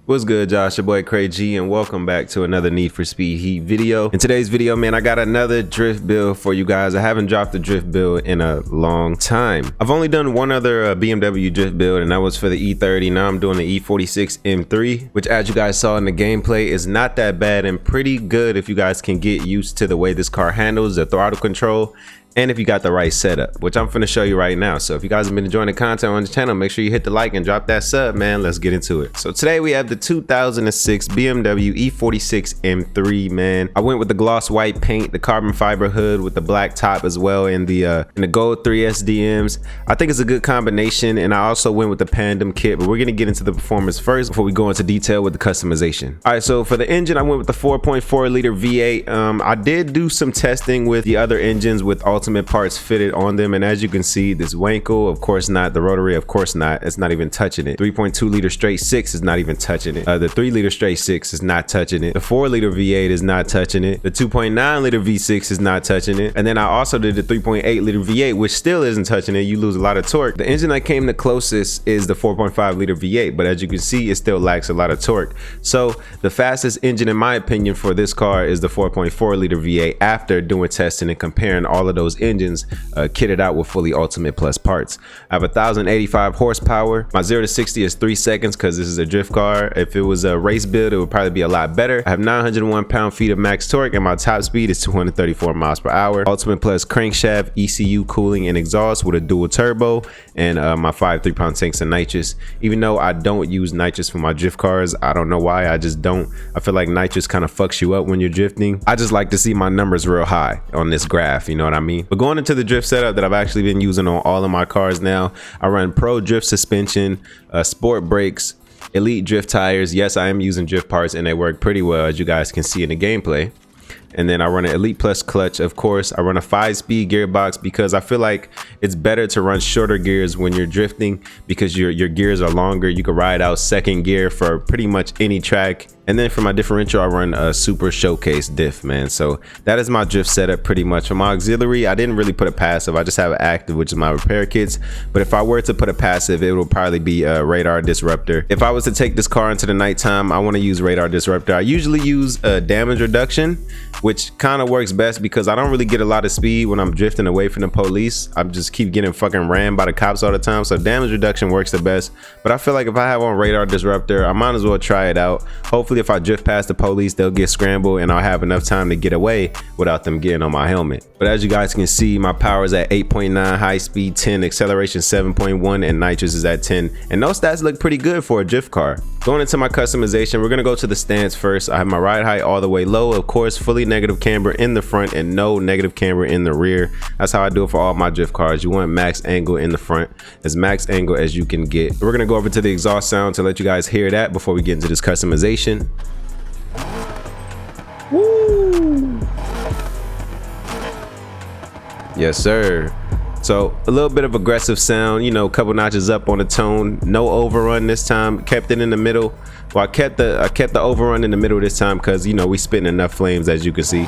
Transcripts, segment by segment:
What's good, Josh? Your boy CrayG, and welcome back to another Need for Speed Heat video. In today's video, man, I got another drift build for you guys. I haven't dropped a drift build in a long time. I've only done one other BMW drift build, and that was for the E30. Now I'm doing the E46 M3, which, as you guys saw in the gameplay, is not that bad and pretty good if you guys can get used to the way this car handles the throttle control, and if you got the right setup, which I'm finna show you right now. So if you guys have been enjoying the content on the channel, make sure you hit the like and drop that sub, man. Let's get into it. So today we have the 2006 BMW E46 M3, man. I went with the gloss white paint, the carbon fiber hood with the black top as well, and the gold 3 SDMs. I think it's a good combination, and I also went with the Pandem kit, but we're gonna get into the performance first before we go into detail with the customization. All right, so for the engine, I went with the 4.4 liter V8. I did do some testing with the other engines with ultimate parts fitted on them, and as you can see, this Wankel, of course not. The rotary, of course not. It's not even touching it. 3.2 liter straight 6 is not even touching it. The 3 liter straight 6 is not touching it. The 4 liter V8 is not touching it. The 2.9 liter V6 is not touching it. And then I also did the 3.8 liter V8, which still isn't touching it. You lose a lot of torque. The engine that came the closest is the 4.5 liter V8, but as you can see, it still lacks a lot of torque. So the fastest engine, in my opinion, for this car is the 4.4 liter V8 after doing testing and comparing all of those engines kitted out with fully ultimate plus parts. I have 1085 horsepower. My 0 to 60 is 3 seconds because this is a drift car. If it was a race build, it would probably be a lot better. I have 901 pound-feet of max torque, and my top speed is 234 miles per hour. Ultimate plus crankshaft, ECU cooling and exhaust with a dual turbo, and my 5 3-pound tanks of nitrous. Even though I don't use nitrous for my drift cars, I don't know why, I just don't. I feel like nitrous kind of fucks you up when you're drifting. I just like to see my numbers real high on this graph, you know what I mean? But going into the drift setup that I've actually been using on all of my cars now, I run pro drift suspension, sport brakes, elite drift tires. Yes, I am using drift parts and they work pretty well, as you guys can see in the gameplay. And then I run an elite plus clutch. Of course, I run a 5-speed gearbox because I feel like it's better to run shorter gears when you're drifting because your gears are longer. You can ride out second gear for pretty much any track. And then for my differential, I run a super showcase diff, man. So that is my drift setup pretty much. For my auxiliary, I didn't really put a passive. I just have an active, which is my repair kits. But if I were to put a passive, it will probably be a radar disruptor. If I was to take this car into the nighttime, I want to use radar disruptor. I usually use damage reduction, which kind of works best because I don't really get a lot of speed when I'm drifting away from the police. I just keep getting fucking rammed by the cops all the time. So damage reduction works the best. But I feel like if I have on radar disruptor, I might as well try it out. Hopefully if I drift past the police, they'll get scrambled and I'll have enough time to get away without them getting on my helmet. But as you guys can see, my power is at 8.9, high speed 10, acceleration 7.1, and nitrous is at 10. And those stats look pretty good for a drift car. Going into my customization, we're gonna go to the stance first. I have my ride height all the way low, of course, fully negative camber in the front and no negative camber in the rear. That's how I do it for all my drift cars. You want max angle in the front, as max angle as you can get. We're gonna go over to the exhaust sound to let you guys hear that before we get into this customization. Woo! Yes, sir. So a little bit of aggressive sound, you know, a couple notches up on the tone. No overrun this time. Kept it in the middle. Well, I kept the overrun in the middle this time because, you know, we spitting enough flames, as you can see.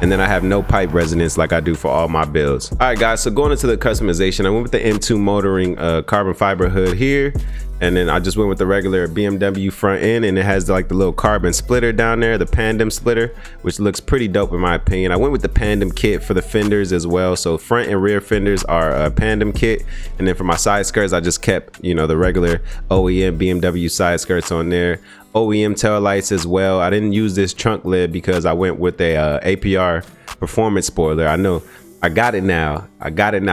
And then I have no pipe resonance like I do for all my builds. All right, guys, so going into the customization, I went with the M2 motoring carbon fiber hood here. And then I just went with the regular BMW front end, and it has like the little carbon splitter down there, the Pandem splitter, which looks pretty dope in my opinion. I went with the Pandem kit for the fenders as well. So front and rear fenders are a Pandem kit. And then for my side skirts, I just kept, you know, the regular OEM BMW side skirts on there. OEM tail lights as well. I didn't use this trunk lid because I went with a APR performance spoiler. I know I got it now. I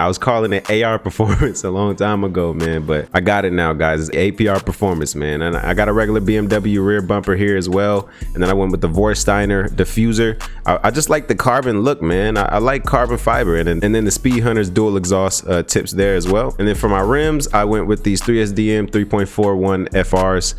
was calling it AR performance a long time ago, man, but I got it now, guys. It's APR performance, man. And I got a regular BMW rear bumper here as well. And then I went with the Vorsteiner diffuser. I just like the carbon look, man. I like carbon fiber. And then the Speed Hunters dual exhaust tips there as well. And then for my rims, I went with these 3SDM 3.41 FRs.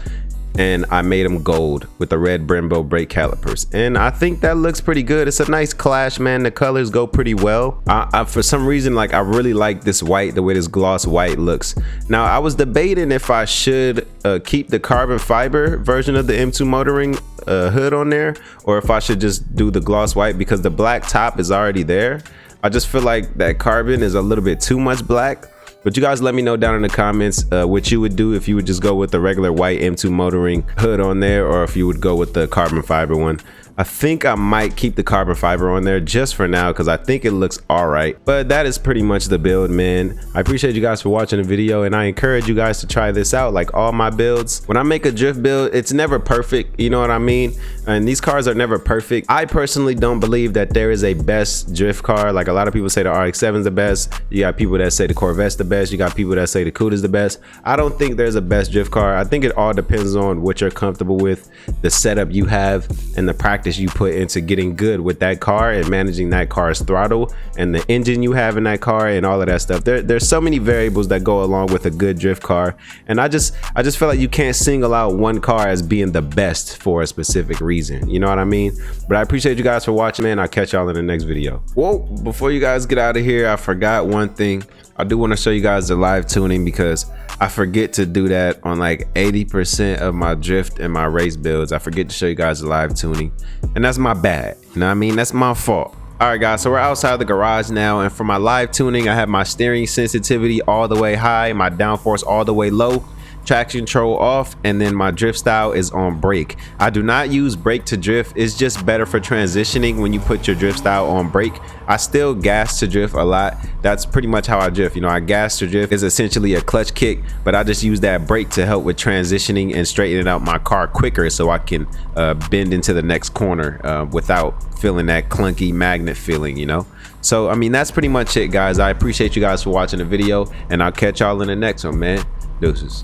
And I made them gold with the red Brembo brake calipers, and I think that looks pretty good. It's a nice clash, man. The colors go pretty well. For some reason, like, I really like this white, the way this gloss white looks. Now I was debating if I should keep the carbon fiber version of the M2 motoring hood on there, or if I should just do the gloss white because the black top is already there. I just feel like that carbon is a little bit too much black. But you guys let me know down in the comments what you would do if you would just go with the regular white M2 motoring hood on there, or if you would go with the carbon fiber one. I think I might keep the carbon fiber on there just for now because I think it looks all right. But that is pretty much the build, man. I appreciate you guys for watching the video, and I encourage you guys to try this out. Like all my builds, when I make a drift build, it's never perfect, you know what I mean? And these cars are never perfect. I personally don't believe that there is a best drift car. Like a lot of people say the RX-7 is the best. You got people that say the Corvette's the best. You got people that say the Cuda's the best. I don't think there's a best drift car. I think it all depends on what you're comfortable with, the setup you have, and the practice you put into getting good with that car and managing that car's throttle and the engine you have in that car and all of that stuff. There's so many variables that go along with a good drift car, and I just feel like you can't single out one car as being the best for a specific reason, you know what I mean? But I appreciate you guys for watching, man. I'll catch y'all in the next video. Whoa, before you guys get out of here, I forgot one thing. I do want to show you guys the live tuning because I forget to do that on like 80% of my drift and my race builds. I forget to show you guys the live tuning, and that's my bad, you know what I mean? That's my fault. All right guys, so we're outside the garage now, and for my live tuning, I have my steering sensitivity all the way high, my downforce all the way low, traction control off, and then my drift style is on brake. I do not use brake to drift. It's just better for transitioning when you put your drift style on brake. I still gas to drift a lot. That's pretty much how I drift. You know, I gas to drift is essentially a clutch kick, but I just use that brake to help with transitioning and straightening out my car quicker so I can bend into the next corner without feeling that clunky magnet feeling, you know? So, I mean, that's pretty much it, guys. I appreciate you guys for watching the video, and I'll catch y'all in the next one, man. Deuces.